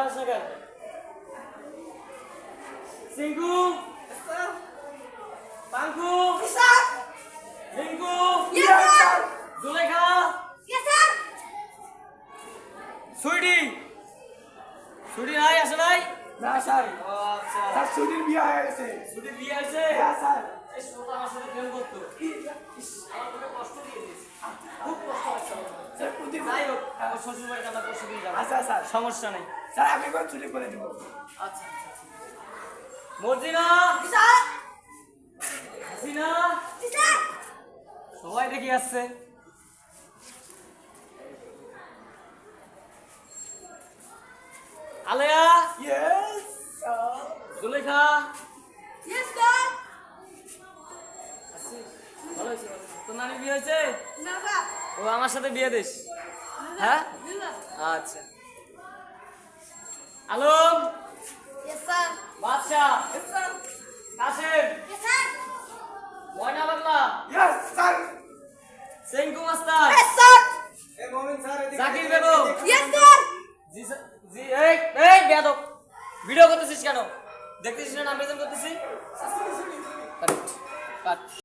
আসে কেন? সিংকু পাঙ্কু রিঙ্কু জুলেখা সুইটি সুইটি নাই আসে নাই না স্যার ও আচ্ছা স্যার সুধীর বিয়ে হয়ে গেছে সুইটির বিয়ে হয়েছে হ্যাঁ স্যার এই শ্রোতা আমার সাথে প্রেম করতো আমার তোকে কষ্ট দিয়ে দিয়েছে খুব কষ্ট হচ্ছে আমার। স্যার প্রতি যাই হোক আমার শ্বশুর বাড়িতে আমরা পরশু দিন যাবো আচ্ছা স্যার সমস্যা নেই স্যার আমি একবার ছুটি করে দেবো আচ্ছা মর্জিনা হাসিনা সবাই দেখি আসছে Aleya yes sir Julekha Yes, sir. আসছিস? ভালো হয়েছে ভালো হয়েছে। তোর নানি বিয়ে হয়েছে Never. ও আমার সাথে বিয়ে দিস হ্যাঁ Never. আচ্ছা Alam Yes, sir. Badsha yes sir Kashem Yes, sir. Moyna Bangla yes sir Senku master Yes, sir. এ Momin sir Zakir Begum Yes, sir. জি স্যার জি এই বেয়াদব ভিডিও করতেছিস কেন দেখতেছিস না নাম প্রেজেন্ট করতেছি কাট কাট